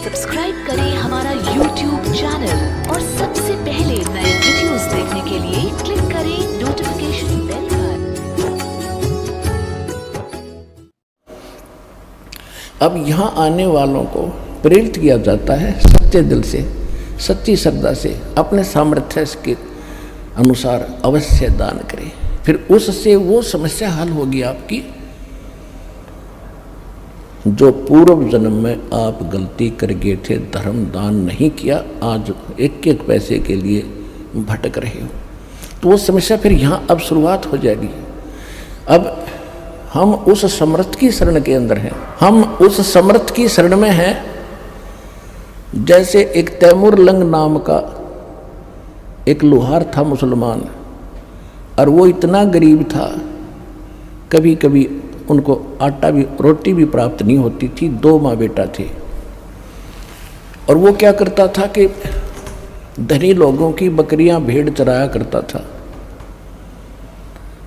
Subscribe करें हमारा YouTube channel और सबसे पहले नए वीडियोस देखने के लिए क्लिक करें नोटिफिकेशन बेल पर। अब यहाँ आने वालों को प्रेरित किया जाता है सच्चे दिल से, सच्ची श्रद्धा से, अपने सामर्थ्य के अनुसार अवश्य दान करें। फिर उससे वो समस्या हल होगी आपकी जो पूर्व जन्म में आप गलती कर गए थे, धर्म दान नहीं किया, आज एक एक पैसे के लिए भटक रहे हो, तो वो समस्या फिर यहाँ अब शुरुआत हो जाएगी। अब हम उस समर्थ की शरण के अंदर हैं, हम उस समर्थ की शरण में हैं। जैसे एक तैमूर लंग नाम का एक लोहार था मुसलमान, और वो इतना गरीब था, कभी कभी उनको आटा भी रोटी भी प्राप्त नहीं होती थी। 2 माँ बेटा थे, और वो क्या करता था कि धनी लोगों की बकरियां भेड़ चराया करता था।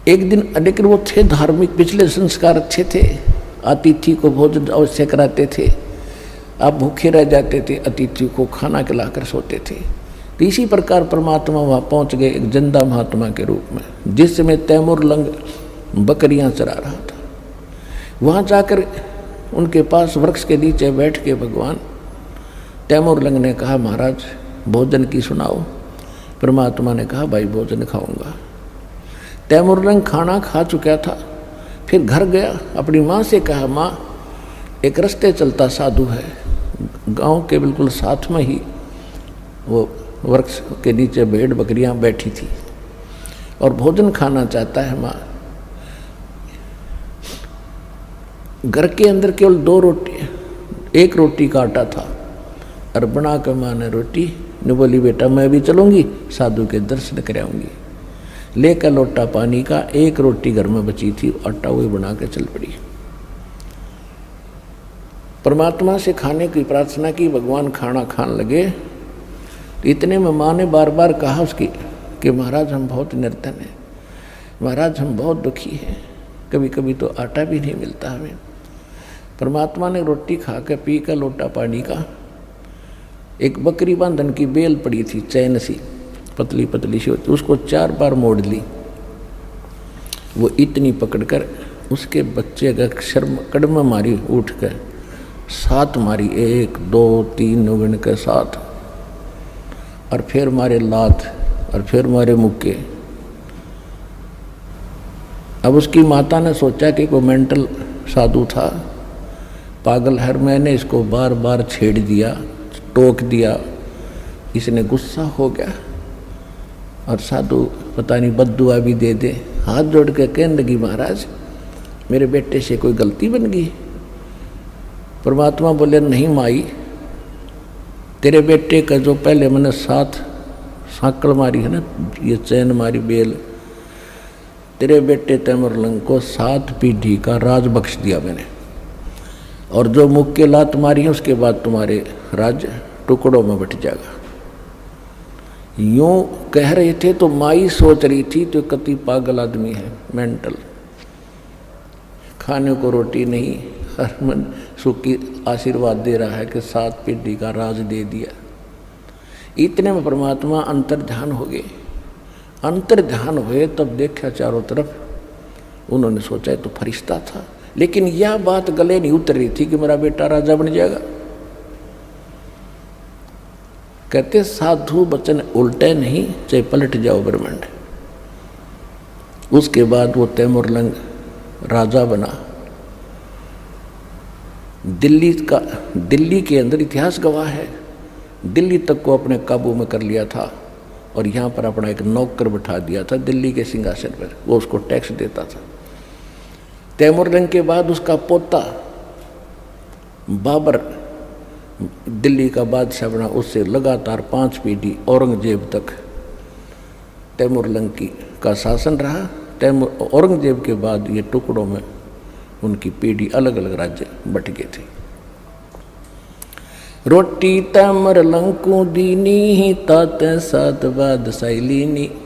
एक दिन लेकिन वो थे धार्मिक, पिछले संस्कार अच्छे थे, अतिथि को भोजन अवश्य कराते थे, आप भूखे रह जाते थे, अतिथि को खाना खिलाकर सोते थे। तो इसी प्रकार परमात्मा वहाँ पहुँच गए एक जिंदा महात्मा के रूप में, जिसमें तैमूर लंग बकरियां चरा रहा था। वहाँ जाकर उनके पास वृक्ष के नीचे बैठ के भगवान तैमूर लंग ने कहा, महाराज भोजन की सुनाओ। परमात्मा ने कहा, भाई भोजन खाऊंगा। तैमूर लंग खाना खा चुका था, फिर घर गया, अपनी माँ से कहा, माँ एक रास्ते चलता साधु है, गांव के बिल्कुल साथ में ही वो वृक्ष के नीचे भेड़ बकरियां बैठी थी और भोजन खाना चाहता है। माँ घर के अंदर केवल 2 रोटी, 1 रोटी का आटा था, और बना कर माँ ने रोटी ने बोली, बेटा मैं भी चलूँगी, साधु के दर्शन कराऊंगी। लेकर लोटा पानी का, 1 रोटी घर में बची थी, आटा वही बना के चल पड़ी। परमात्मा से खाने की प्रार्थना की, भगवान खाना खाने लगे। इतने में माँ ने बार बार कहा उसकी कि महाराज हम बहुत निर्धन हैं, महाराज हम बहुत दुखी हैं, कभी कभी तो आटा भी नहीं मिलता हमें। परमात्मा ने रोटी खा के पी कर लोटा पानी का, एक बकरी बांधन की बेल पड़ी थी, चैन सी पतली पतली सी होती, उसको 4 बार मोड़ ली। वो इतनी पकड़कर उसके बच्चे का शर्म कड़म मारी, उठ कर 7 मारी, 1 2 3 गिन के 7, और फिर मारे लात, और फिर मारे मुक्के। अब उसकी माता ने सोचा कि कोई मेंटल साधु था, पागल है, मैंने इसको बार बार छेड़ दिया, टोक दिया, इसने गुस्सा हो गया, और साधु पता नहीं बद्दुआ भी दे दे। हाथ जोड़ के कहने लगी, महाराज मेरे बेटे से कोई गलती बन गई। परमात्मा बोले, नहीं माई, तेरे बेटे का जो पहले मैंने 7 सांकड़ मारी है ना, ये चैन मारी बेल, तेरे बेटे तैमूर लंग को 7 पीढ़ी का राज बख्श दिया मैंने, और जो मुक्के के लात मारी है उसके बाद तुम्हारे राज्य टुकड़ों में बट जाएगा। यूं कह रहे थे तो माई सोच रही थी तो कति पागल आदमी है, मेंटल, खाने को रोटी नहीं, हर मन सुखी आशीर्वाद दे रहा है कि 7 पीढ़ी का राज दे दिया। इतने में परमात्मा अंतर्ध्यान हो गए। अंतर्ध्यान हुए तब देखा चारों तरफ, उन्होंने सोचा तो फरिश्ता था, लेकिन यह बात गले नहीं उतर रही थी कि मेरा बेटा राजा बन जाएगा। कहते साधु वचन उल्टे नहीं, चाहे पलट जाओ ब्रह्मांड। उसके बाद वो तैमूर लंग राजा बना। दिल्ली के अंदर इतिहास गवाह है, दिल्ली तक को अपने काबू में कर लिया था, और यहाँ पर अपना एक नौकर बिठा दिया था दिल्ली के सिंहासन पर, वो उसको टैक्स देता था। तैमूर लंग के बाद उसका पोता बाबर दिल्ली का बादशाह बना, उससे लगातार 5 पीढ़ी औरंगजेब तक तैमूर लंग का शासन रहा। औरंगजेब के बाद ये टुकड़ों में उनकी पीढ़ी अलग अलग राज्य बट गए थे। रोटी तैमूर लंग को दीनी, ताते 7 बादशाही लीनी।